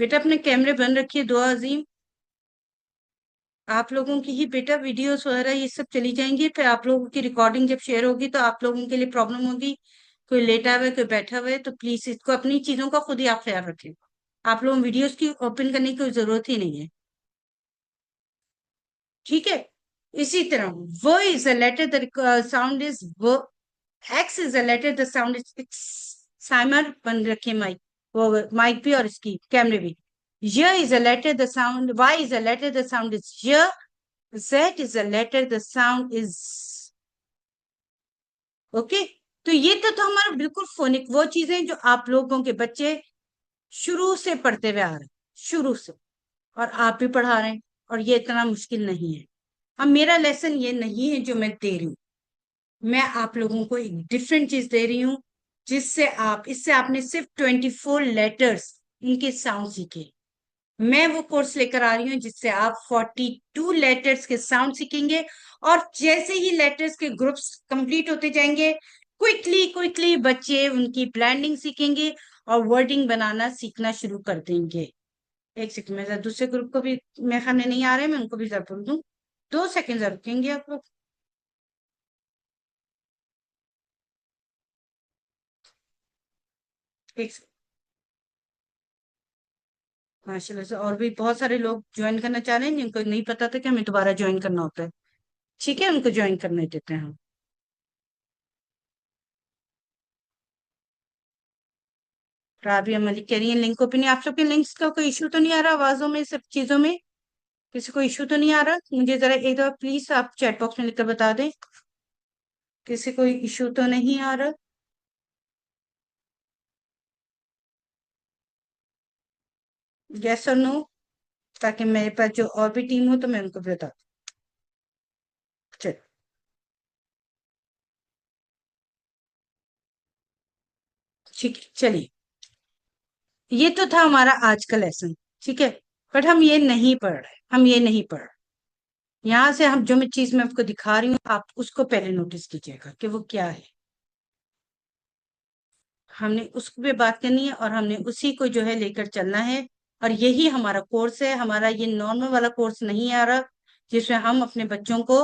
बेटा अपने कैमरे बंद रखिए। दुआ अजीम, आप लोगों की ही बेटा वीडियोस वगैरह ये सब चली जाएंगी, फिर आप लोगों की रिकॉर्डिंग जब शेयर होगी तो आप लोगों के लिए प्रॉब्लम होगी। कोई लेटा हुआ है, कोई बैठा हुआ है, तो प्लीज इसको अपनी चीजों का खुद ही आप ख्याल रखें। आप लोग वीडियोस की ओपन करने की कोई जरूरत ही नहीं है, ठीक है। इसी तरह वो is a letter, the sound is वो। X is a letter, the sound is. साइमर बंद रखिए माइक, वो माइक भी और इसकी कैमरे भी। य is a letter, the sound. Y is a letter, the sound is य। Z is a letter, the sound is। Okay. तो ये तो हमारा बिल्कुल फोनिक वो चीजें जो आप लोगों के बच्चे शुरू से पढ़ते हुए आ रहे हैं, शुरू से। और आप भी पढ़ा रहे हैं, और ये इतना मुश्किल नहीं है। अब मेरा लेसन ये नहीं है जो मैं दे रही हूँ, मैं आप लोगों को एक डिफरेंट चीज दे रही हूँ, जिससे आप इससे आपने सिर्फ 24 लेटर्स इनके साउंड सीखे। मैं वो कोर्स लेकर आ रही हूँ जिससे आप 42 लेटर्स के साउंड सीखेंगे। और जैसे ही लेटर्स के ग्रुप्स कंप्लीट होते जाएंगे, क्विकली क्विकली बच्चे उनकी ब्लैंडिंग सीखेंगे और वर्डिंग बनाना सीखना शुरू कर देंगे। एक सेकंड में जरा दूसरे ग्रुप को भी, मेरे सामने नहीं आ रहे, मैं उनको भी जरा बोल दूं। 2 सेकंड जरा रुकेंगे आप लोग। एक माशाल्लाह से और भी बहुत सारे लोग ज्वाइन करना चाह रहे हैं जिनको नहीं पता था कि हमें दोबारा ज्वाइन करना होता है। ठीक है, उनको ज्वाइन करने देते हैं हम। राबिया मलिक कह रही है लिंक ओपन। आप सबके लिंक्स का कोई इशू तो नहीं आ रहा, आवाजों में, सब चीजों में किसी को इशू तो नहीं आ रहा? मुझे जरा एक दफा प्लीज आप चैट बॉक्स में लिखकर बता दें, किसी कोई इशू तो नहीं आ रहा। यस और नो, ताकि मेरे पास जो और भी टीम हो तो मैं उनको भी बता दूं। चल, ठीक है, चलिए। ये तो था हमारा आज का लेसन, ठीक है। बट हम ये नहीं पढ़ रहे, हम ये नहीं पढ़ रहे। यहाँ से हम जो मैं चीज मैं आपको दिखा रही हूँ, आप उसको पहले नोटिस कीजिएगा कि वो क्या है। हमने उस पे बात करनी है और हमने उसी को जो है लेकर चलना है। और यही हमारा कोर्स है। हमारा ये नॉर्मल वाला कोर्स नहीं आ रहा जिसमें हम अपने बच्चों को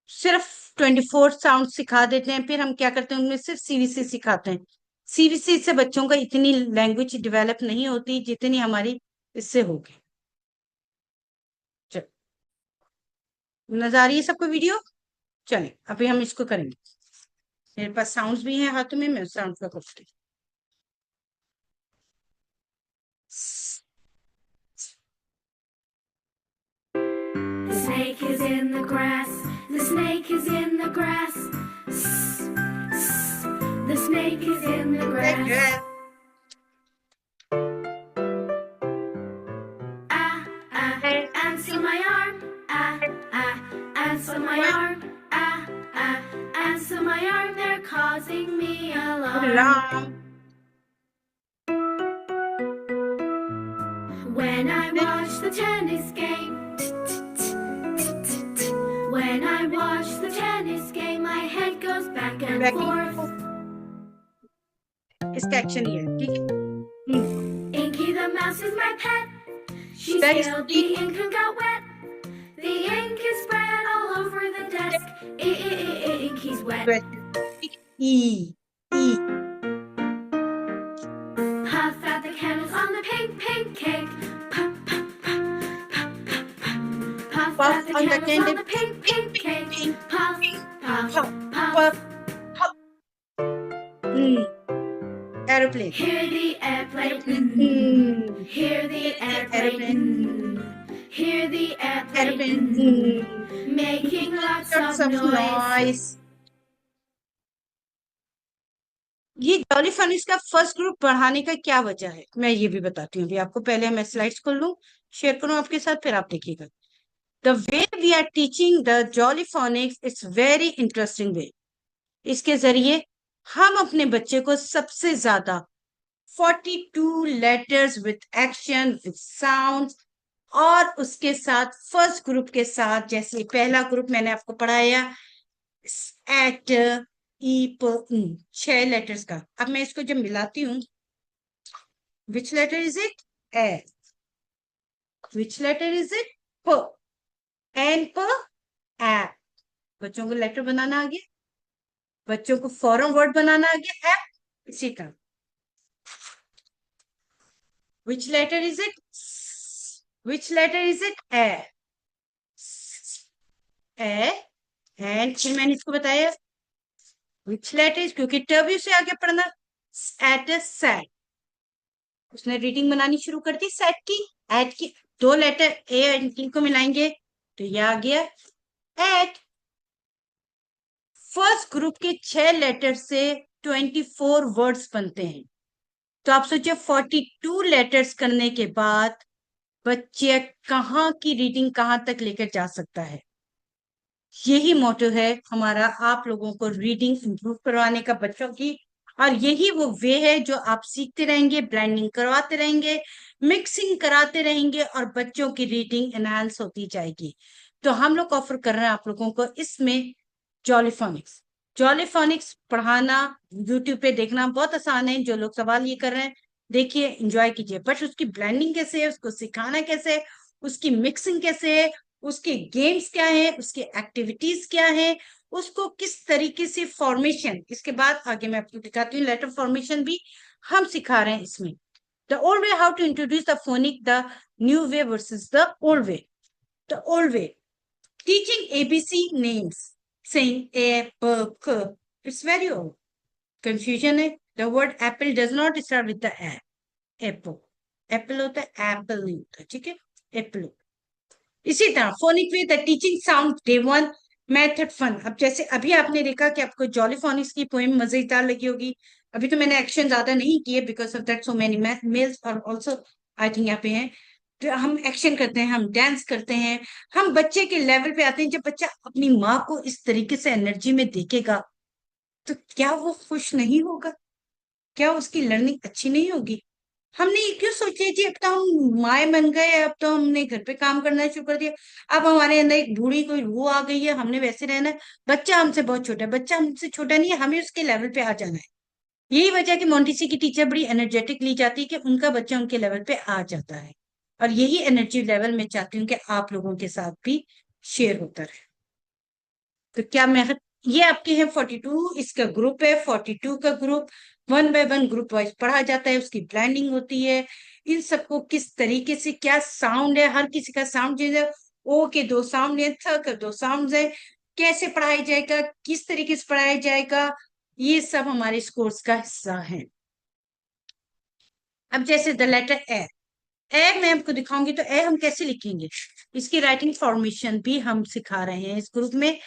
सिर्फ 24 साउंड सिखा देते हैं, फिर हम क्या करते हैं उनमें सिर्फ सीवीसी सिखाते हैं। सीवीसी से बच्चों का इतनी लैंग्वेज डेवलप नहीं होती जितनी हमारी इससे होगी। चलो, नजर आ रही है सबको वीडियो? चलिए अभी हम इसको करेंगे। मेरे पास साउंड्स भी हैं हाथों में, मैं साउंड का करती हूँ। The snake is in the grass. The snake is in the grass. The snake is in the grass. Ah, ah, answer my arm. Ah, ah, answer my arm. Ah, ah, answer my arm. They're causing me alarm. When I watch the tennis game. When I watch the tennis game, my head goes back and forth. इसका action ये है, ठीक है। Inky the mouse is my pet. She spilled the ink and got wet. The ink is spread all over the desk. Inky's wet. E. Puff out the candles on the pink, pink cake. Puff, puff, puff, puff, puff, puff. Puff out the candles on the pink, pink cake. Puff, puff, puff. Aeroplane. Hear the airplane. Hear the airplane. Hear the airplane. Making lots of noise. ये jolly फनिस का first group बढ़ाने का क्या वजह है, मैं ये भी बताती हूँ अभी आपको। पहले मैं स्लाइड्स खोल लूँ, शेयर करूँ आपके साथ, फिर आप देखिएगा। The way we are teaching the Jolly Phonics, it's very interesting way. इसके जरिए हम अपने बच्चे को सबसे ज्यादा 42 letters with action with sound, और उसके साथ फर्स्ट ग्रुप के साथ, जैसे पहला ग्रुप मैंने आपको पढ़ाया एट ई 6 लेटर्स का। अब मैं इसको जब मिलाती हूँ Which letter is it? A. Which letter is it? P. N P A. बच्चों को लेटर बनाना आ गया, बच्चों को फॉर्म वर्ड बनाना आ गया, एप इसी तरह। Which letter is it? Which letter is it? A. A. And फिर मैंने इसको बताया which letter is, क्योंकि ट भी उसे आगे पढ़ना, एट सेट, उसने रीडिंग बनानी शुरू कर दी सेट की, एट की, दो लेटर ए एंड टी को मिलाएंगे तो ये आ गया एट। फर्स्ट ग्रुप के 6 लेटर से 24 वर्ड्स बनते हैं, तो आप सोचिए 42 लेटर्स करने के बाद बच्चे कहाँ की रीडिंग कहाँ तक लेकर जा सकता है। यही मोटिव है हमारा आप लोगों को रीडिंग इंप्रूव करवाने का बच्चों की, और यही वो वे है जो आप सीखते रहेंगे, ब्लेंडिंग करवाते रहेंगे, मिक्सिंग कराते रहेंगे और बच्चों की रीडिंग एनहांस होती जाएगी। तो हम लोग ऑफर कर रहे हैं आप लोगों को इसमें जॉलीफोनिक्स। जॉलीफोनिक्स पढ़ाना यूट्यूब पे देखना बहुत आसान है, जो लोग सवाल ये कर रहे हैं देखिए एंजॉय कीजिए, बट उसकी ब्लेंडिंग कैसे है, उसको सिखाना कैसे है, उसकी मिक्सिंग कैसे है, उसके गेम्स क्या है, उसके एक्टिविटीज क्या है, उसको किस तरीके से फॉर्मेशन, इसके बाद आगे मैं आपको दिखाती हूँ लेटर फॉर्मेशन भी हम सिखा रहे हैं इसमें। The old way, how to introduce the phonic, the new way versus the old way. The old way, teaching ABC names, saying A, B, K, it's very old. Confusion है, the word apple does not start with the A, apple, apple होता है, apple नहीं होता, ठीक है, apple। इसी तरह phonic way, the teaching sound day 1, method fun. अब जैसे अभी आपने देखा कि आपको जॉलीफोनिक्स की पोएम मजेदार लगी होगी, अभी तो मैंने एक्शन ज्यादा नहीं किए because of that so many males और ऑल्सो आई थिंक यहाँ पे हैं, तो हम एक्शन करते हैं, हम डांस करते हैं, हम बच्चे के लेवल पे आते हैं। जब बच्चा अपनी माँ को इस तरीके से एनर्जी में देखेगा तो क्या वो खुश नहीं होगा, क्या उसकी लर्निंग अच्छी नहीं होगी। हमने ये क्यों सोचे जी अब तो हम माए बन गए, अब तो हमने घर पे काम करना शुरू कर दिया, अब हमारे अंदर एक बूढ़ी कोई वो आ गई है, हमने वैसे रहना है। बच्चा हमसे बहुत छोटा है, बच्चा हमसे छोटा नहीं है, हमें उसके लेवल पे आ जाना है। यही वजह कि मोंटेसी की टीचर बड़ी एनर्जेटिक ली जाती है कि उनका बच्चा उनके लेवल पे आ जाता है, और यही एनर्जी लेवल मैं चाहती हूँ कि आप लोगों के साथ भी शेयर होता रहे। तो क्या मैं, ये आपके हैं 42, इसका ग्रुप है 42 का ग्रुप, 1 बाय 1 ग्रुप वाइज पढ़ा जाता है, उसकी ब्लेंडिंग होती है, इन सबको किस तरीके से क्या साउंड है, हर किसी का साउंड चेंज है, ओ के 2 साउंड है, थ के 2 साउंड है, कैसे पढ़ाया जाएगा, किस तरीके से पढ़ाया जाएगा, ये सब हमारे इस कोर्स का हिस्सा है। अब जैसे द लेटर ए मैं आपको दिखाऊंगी, तो ए हम कैसे लिखेंगे, इसकी राइटिंग फॉर्मेशन भी हम सिखा रहे हैं इस ग्रुप में,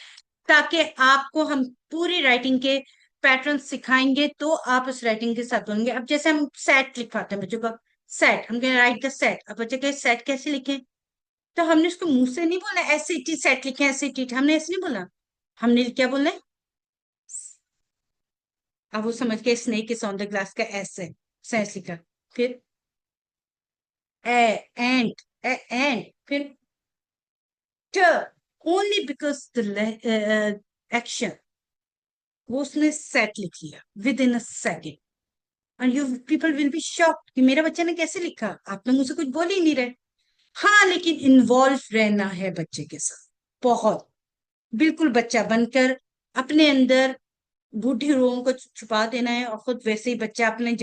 ताकि आपको हम पूरी राइटिंग के पैटर्न सिखाएंगे तो आप उस राइटिंग के साथ होंगे। अब जैसे हम सेट लिखवाते हैं बच्चों का, सेट, हम कहें राइट द सेट, अब बच्चे कहे सेट कैसे लिखें, तो हमने उसको मुंह से नहीं बोला ऐसे टी सेट लिखे, ऐसे टी, हमने ऐसे नहीं बोला, हमने क्या बोला, अब वो समझ के snake is on the glass का ऐसे सेंस लिखा, फिर एंड एंड, फिर ओनली बिकॉज द एक्शन, वो उसने सेट लिख लिया with in a second, and you people will be shocked कि मेरा बच्चा ने कैसे लिखा, आप लोग मुझसे कुछ बोल ही नहीं रहे। हाँ, लेकिन इन्वॉल्व रहना है बच्चे के साथ, बहुत, बिल्कुल बच्चा बनकर अपने अंदर बूढ़ी रोगों को छुपा देना है, और खुद वैसे ही बच्चा अपने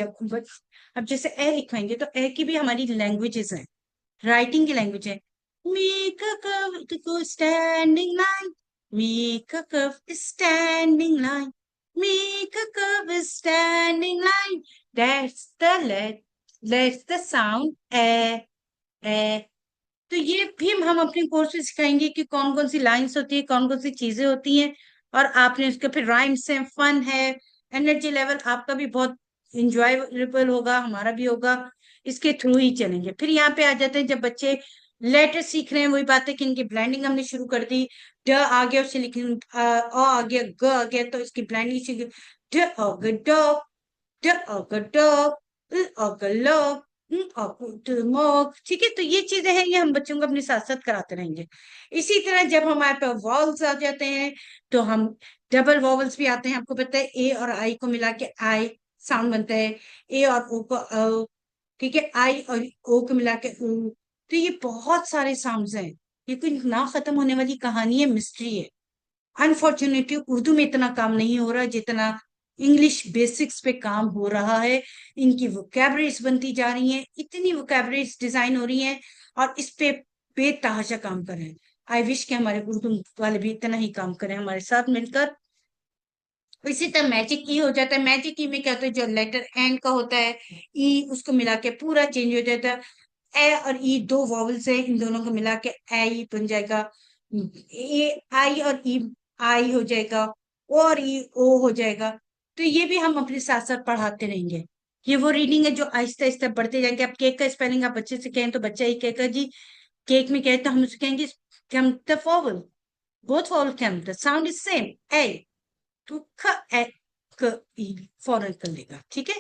अब जैसे ए लिखवाएंगे तो ए की भी हमारी लैंग्वेजेस है, राइटिंग की लैंग्वेज है, make a curve to go standing line, make a curve is standing line, make a curve is standing line, that's the that's the sound ए। तो ये भी हम अपने कोर्स में सिखाएंगे कि कौन कौन सी लाइंस होती है, कौन कौन सी चीजें होती हैं, और आपने उसके फिर राइम्स है, फन है, एनर्जी लेवल आपका भी बहुत इंजॉयबल होगा, हमारा भी होगा, इसके थ्रू ही चलेंगे। फिर यहाँ पे आ जाते हैं जब बच्चे लेटर सीख रहे हैं, वही बात है कि इनकी ब्लेंडिंग हमने शुरू कर दी, ड आ गया उससे लिख, अ आ गया, ग आ गया, तो इसकी ब्लेंडिंग शुरू, ड अ ग डॉग, ड अ ग डॉग, अ ग लॉग, ठीक है। तो ये चीजें हैं, ये हम बच्चों को अपने साथ साथ कराते रहेंगे। इसी तरह जब हमारे पास वॉवल्स आ जाते हैं तो हम डबल वॉवल्स भी आते हैं, आपको पता है ए और आई को मिला के आई साउंड बनता है, ए और ओ को ठीक है, आई और ओ को मिला के ऊ। तो ये बहुत सारे साउंड्स हैं, ये कोई ना खत्म होने वाली कहानी है, मिस्ट्री है। अनफॉर्चुनेटली उर्दू में इतना काम नहीं हो रहा जितना इंग्लिश बेसिक्स पे काम हो रहा है। इनकी वोकैबुलरीज बनती जा रही हैं, इतनी वोकैबुलरीज डिजाइन हो रही हैं, और इस पे बेतहाशा काम कर रहे हैं। आई विश कि हमारे उर्दू वाले भी इतना ही काम करें हमारे साथ मिलकर। इसी तरह मैजिक ई हो जाता है। मैजिक ई में क्या होता है, जो लेटर एन का होता है, ई उसको मिला के पूरा चेंज हो जाता है। ए और ई दो वॉवल्स है, इन दोनों को मिला के आई बन जाएगा। ए आई और ई आई हो जाएगा, ओ और ई ओ हो जाएगा। तो ये भी हम अपने साथ साथ पढ़ाते रहेंगे। ये वो रीडिंग है जो आहिस्ता आहिस्ता बढ़ते जाएंगे। आप केक का स्पेलिंग आप बच्चे से कहें तो बच्चा ही कहेगा जी केक में क्या है, तो हम उससे कहेंगे come the vowel, both vowel come, the sound is same, a तो ख ए क ई फौरन कर लेगा। ठीक है,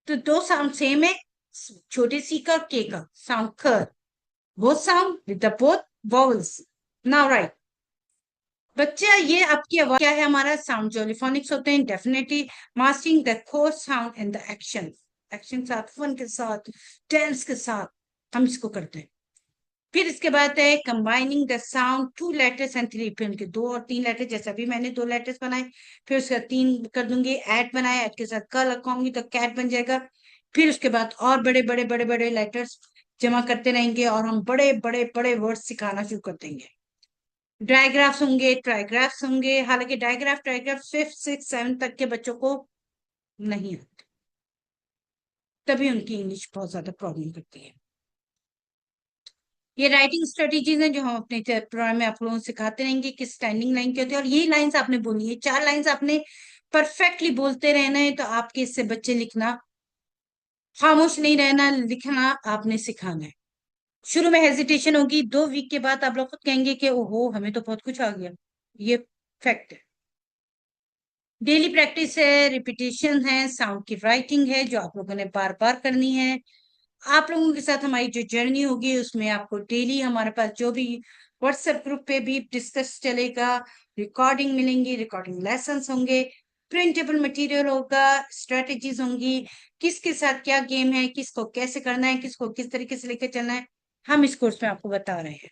तो दो साउंड सेम है, छोटे सी का और के का साउंड ख, both sound with the both vowels. Now right बच्चा, ये आपकी आवाज क्या है, हमारा साउंड जो लिफोनिक्स होते हैं, definitely mastering the core sound and the action. Action साथ फन के साथ टेंस के साथ हम इसको करते हैं। फिर इसके बाद है combining the sound two letters and three, फिर उनके दो और तीन लेटर, जैसा भी मैंने दो लेटर्स बनाए, फिर उसका तीन कर दूंगी, ऐड बनाए, ऐड के साथ क लगाऊंगी तो कैट बन जाएगा। फिर उसके बाद और बड़े बड़े बड़े बड़े लेटर्स जमा करते रहेंगे और हम बड़े बड़े बड़े वर्ड सिखाना शुरू कर देंगे। डायग्राफ्स होंगे, ट्राइग्राफ्स होंगे, हालांकि डायग्राफ ट्राइग्राफ फिफ्थ सिक्स सेवन तक के बच्चों को नहीं आते, तभी उनकी इंग्लिश बहुत ज्यादा प्रॉब्लम करती है। ये राइटिंग स्ट्रेटेजीज हैं जो हम अपने प्रोग्राम में आप लोगों को सिखाते रहेंगे कि स्टैंडिंग लाइन क्या होती है, और यही लाइंस आपने बोलनी है, चार लाइंस आपने परफेक्टली बोलते रहना है, तो आपके इससे बच्चे लिखना, खामोश नहीं रहना, लिखना आपने सिखाना है। शुरू में हेजिटेशन होगी, 2 वीक के बाद आप लोग खुद कहेंगे कि ओहो हमें तो बहुत कुछ आ गया। ये फैक्ट है। डेली प्रैक्टिस है, रिपीटेशन है, साउंड की राइटिंग है जो आप लोगों ने बार बार करनी है। आप लोगों के साथ हमारी जो जर्नी होगी उसमें आपको डेली हमारे पास जो भी व्हाट्सएप ग्रुप पे भी डिस्कस चलेगा, रिकॉर्डिंग मिलेंगी, रिकॉर्डिंग लेसन्स होंगे, प्रिंटेबल मटेरियल होगा, स्ट्रेटेजीज होंगी, किसके साथ क्या गेम है, किसको कैसे करना है, किसको किस तरीके से लेकर चलना है, हम इस कोर्स में आपको बता रहे हैं।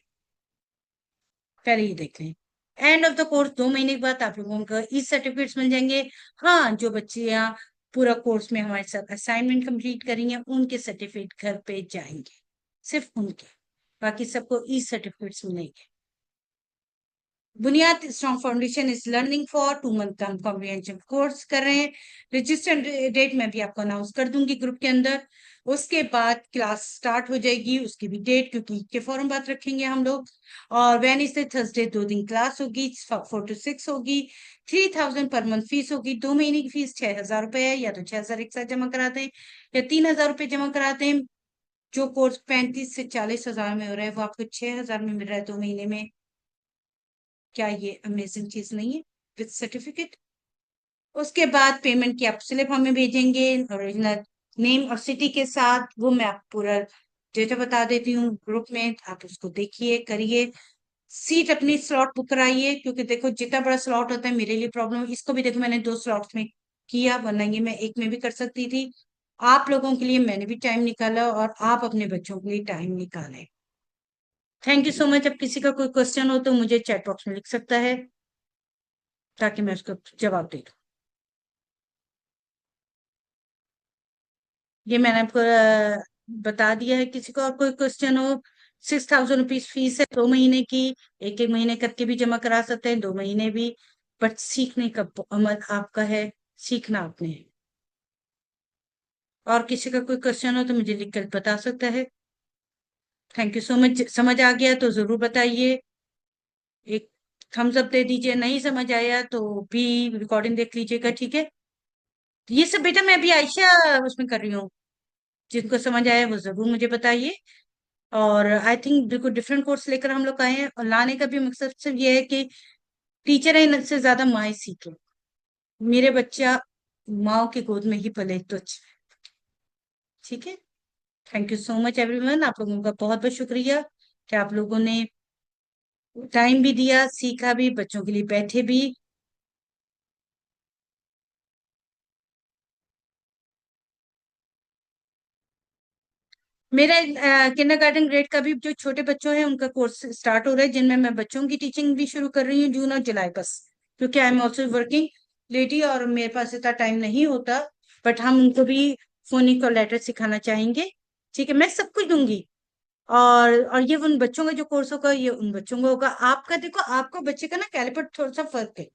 पहले ही देख लें, एंड ऑफ द कोर्स 2 महीने के बाद आप लोगों को ई सर्टिफिकेट्स मिल जाएंगे। हाँ, जो बच्चे यहाँ पूरा कोर्स में हमारे साथ असाइनमेंट कंप्लीट करेंगे उनके सर्टिफिकेट घर पे जाएंगे, सिर्फ उनके, बाकी सबको ई सर्टिफिकेट्स मिलेंगे। बुनियाद strong foundation is learning for 2 month हम कॉम्प्रिहेंसिव कोर्स कर रहे हैं। रजिस्टर डेट मैं भी आपको अनाउंस कर दूंगी ग्रुप के अंदर। उसके बाद क्लास स्टार्ट हो जाएगी, उसकी भी डेट, क्योंकि ईद के फौरन बाद रखेंगे हम लोग। और वेडनेसडे थर्सडे 2 दिन क्लास होगी, 4 to 6 होगी। 3000 पर मंथ फीस होगी। 2 महीने की फीस 6000 रुपए है, या तो 6000 एक साथ जमा कराते हैं या 3000 रुपए जमा कराते हैं। जो कोर्स 35 से 40 हजार में हो रहा है वो आपको 6000 में मिल रहा है 2 महीने में। क्या ये अमेजिंग चीज नहीं है, विद सर्टिफिकेट। उसके बाद पेमेंट की आप स्लिप हमें भेजेंगे ओरिजिनल नेम और सिटी के साथ, वो मैं आपको पूरा डेटा बता देती हूँ ग्रुप में, आप उसको देखिए करिए। सीट अपनी स्लॉट बुक कराइए, क्योंकि देखो जितना बड़ा स्लॉट होता है मेरे लिए प्रॉब्लम, इसको भी देखो मैंने 2 स्लॉट्स में किया, वरना ये मैं एक में भी कर सकती थी। आप लोगों के लिए मैंने भी टाइम निकाला और आप अपने बच्चों के लिए टाइम निकालें। Thank you so much. अब किसी का कोई क्वेश्चन हो तो मुझे चैट बॉक्स में लिख सकता है, ताकि मैं उसको जवाब दे दूं। ये मैंने आपको बता दिया है। किसी को और कोई क्वेश्चन हो, 6000 रुपीज फीस है 2 महीने की, एक एक महीने करके भी जमा करा सकते हैं, 2 महीने भी। बट सीखने का अमल आपका है, सीखना आपने है। और किसी का कोई क्वेश्चन हो तो मुझे लिखकर बता सकता है। Thank you so much. समझ आ गया तो जरूर बताइए, एक थम्स अप दे दीजिए। नहीं समझ आया तो भी रिकॉर्डिंग देख लीजिएगा, ठीक है। ये सब बेटा मैं अभी आयशा उसमें कर रही हूँ, जिनको समझ आया वो जरूर मुझे बताइए। और आई थिंक बिल्कुल डिफरेंट कोर्स लेकर हम लोग आए हैं, और लाने का भी मकसद सिर्फ ये है कि टीचर है इनसे ज्यादा माँ सीखे। मेरे बच्चा माँ की गोद में ही पले तो अच्छा, ठीक है। Thank you so much everyone, आप लोगों का बहुत बहुत शुक्रिया कि आप लोगों ने टाइम भी दिया, सीखा भी, बच्चों के लिए बैठे भी। मेरा किंडरगार्टन ग्रेड का भी जो छोटे बच्चों हैं उनका कोर्स स्टार्ट हो रहा है, जिनमें मैं बच्चों की टीचिंग भी शुरू कर रही हूँ जून और जुलाई बस, क्योंकि I am also working lady और मेरे पास इतना टाइम नहीं होता। बट हम उनको भी फोनिक और लेटर सिखाना चाहेंगे। ठीक है, मैं सब कुछ दूंगी। और ये उन बच्चों का जो कोर्स होगा ये उन बच्चों का होगा। आपका देखो, आपका बच्चे का ना कैलिपर थोड़ा सा फर्क है।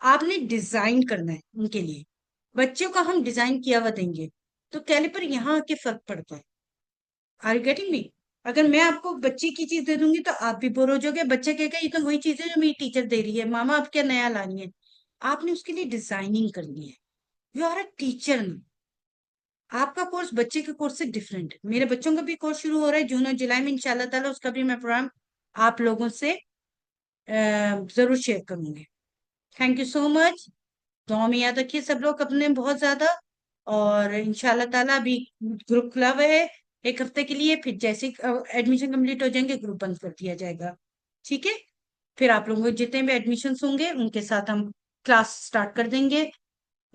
आपने डिजाइन करना है उनके लिए। बच्चों का हम डिजाइन किया हुआ देंगे, तो कैलिपर यहाँ आके फर्क पड़ता है। Are you getting me? अगर मैं आपको बच्चे की चीज दे दूंगी तो आप भी बोर हो जाओगे, बच्चा कहेगा ये तो वही चीज है जो मेरी टीचर दे रही है, मामा आप क्या नया लानी है। आपने उसके लिए डिजाइनिंग करनी है। You are a teacher. आपका कोर्स बच्चे के कोर्स से डिफरेंट है। मेरे बच्चों का भी कोर्स शुरू हो रहा है जून और जुलाई में, इंशाल्लाह ताला उसका भी मैं प्रोग्राम आप लोगों से जरूर शेयर करूंगी। Thank you so much. दुआ में याद रखिए सब लोग अपने बहुत ज्यादा। और इंशाल्लाह ताला अभी ग्रुप खुला हुआ है 1 हफ्ते के लिए, फिर जैसे एडमिशन कंप्लीट हो जाएंगे ग्रुप बंद कर दिया जाएगा। ठीक है, फिर आप लोगों के जितने भी एडमिशन होंगे उनके साथ हम क्लास स्टार्ट कर देंगे।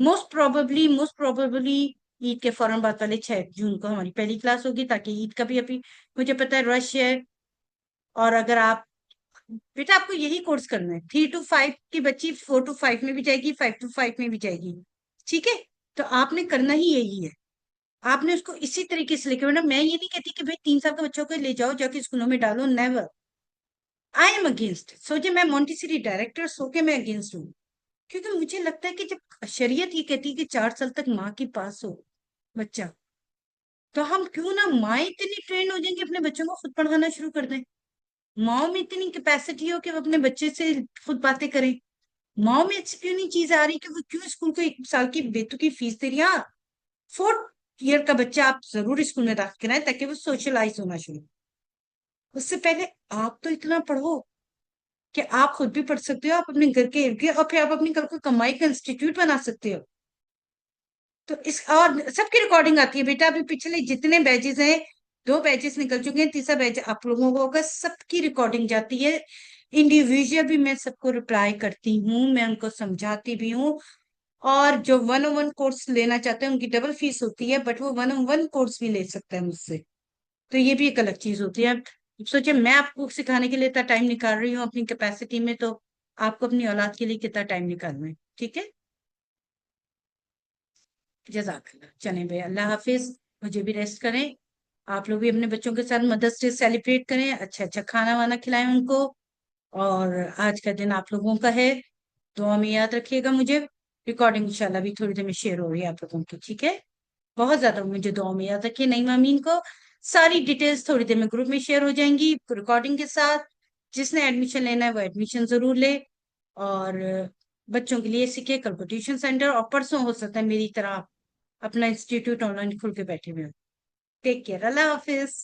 मोस्ट प्रोबेबली ईद के फौरन बाद वाले 6 जून को हमारी पहली क्लास होगी, ताकि ईद का भी अभी मुझे पता है रश है। और अगर आप, बेटा आपको यही कोर्स करना है, 3 to 5 की बच्ची 4 to 5 में भी जाएगी, 5 to 5 में भी जाएगी। ठीक है, तो आपने करना ही यही है। आपने उसको इसी तरीके से लेकर, मैं ये नहीं कहती कि भाई 3 साल के बच्चों को ले जाओ जाके स्कूलों में डालो, नेवर। आई एम अगेंस्ट, सोचे मैं मोंटेसरी डायरेक्टर सो के मैं अगेंस्ट हूँ। क्योंकि मुझे लगता है कि जब शरीयत ये कहती है कि 4 साल तक माँ के पास हो बच्चा, तो हम क्यों ना माँ इतनी ट्रेन हो जाएंगे अपने बच्चों को खुद पढ़ाना शुरू कर दें। माँ में इतनी कैपेसिटी हो कि वो अपने बच्चे से खुद बातें करें। माँ में ऐसी क्यों नहीं चीज आ रही कि वो क्यों स्कूल को 1 साल की बेतुकी फीस दे रही है। हाँ, 4th ईयर का बच्चा आप जरूर स्कूल में दाखिल कराएं ताकि वो सोशलाइज होना शुरू। उससे पहले आप तो इतना पढ़ो कि आप खुद भी पढ़ सकते हो, आप अपने घर के इर्द गिर्द, और फिर आप अपने घर को कमाई का इंस्टीट्यूट बना सकते हो। तो इस और सबकी रिकॉर्डिंग आती है बेटा, अभी पिछले जितने बैचेस हैं, 2 बैचेस निकल चुके हैं, तीसरा बैच आप लोगों को होगा, सबकी रिकॉर्डिंग जाती है। इंडिविजुअल भी मैं सबको रिप्लाई करती हूँ, मैं उनको समझाती भी हूँ। और जो 101 कोर्स लेना चाहते हैं उनकी डबल फीस होती है, बट वो 101 कोर्स भी ले सकता है मुझसे। तो ये भी एक अलग चीज होती है। अब सोचिए, मैं आपको सिखाने के लिए इतना टाइम निकाल रही हूँ अपनी कैपेसिटी में, तो आपको अपनी औलाद के लिए कितना टाइम निकालना है। ठीक है, जजाकल्ला। चलें भाई, अल्लाह हाफिज। मुझे भी रेस्ट करें। आप लोग भी अपने बच्चों के साथ मदर्स डे सेलिब्रेट करें, अच्छा अच्छा खाना वाना खिलाएं उनको। और आज का दिन आप लोगों का है, दुआ में याद रखिएगा मुझे। रिकॉर्डिंग इंशाल्लाह भी थोड़ी देर में शेयर हो रही है आप लोगों की। ठीक है, बहुत ज्यादा मुझे दुआ में याद रखिए। नईमा अमीन को सारी डिटेल्स थोड़ी देर में ग्रुप में शेयर हो जाएंगी रिकॉर्डिंग के साथ। जिसने एडमिशन लेना है वो एडमिशन जरूर ले। और बच्चों के लिए सीखे कल को ट्यूशन सेंटर, और परसों हो सकता है मेरी तरह अपना इंस्टीट्यूट ऑनलाइन खुल के बैठे हुए हो। टेक केयर, अल्लाह हाफिज।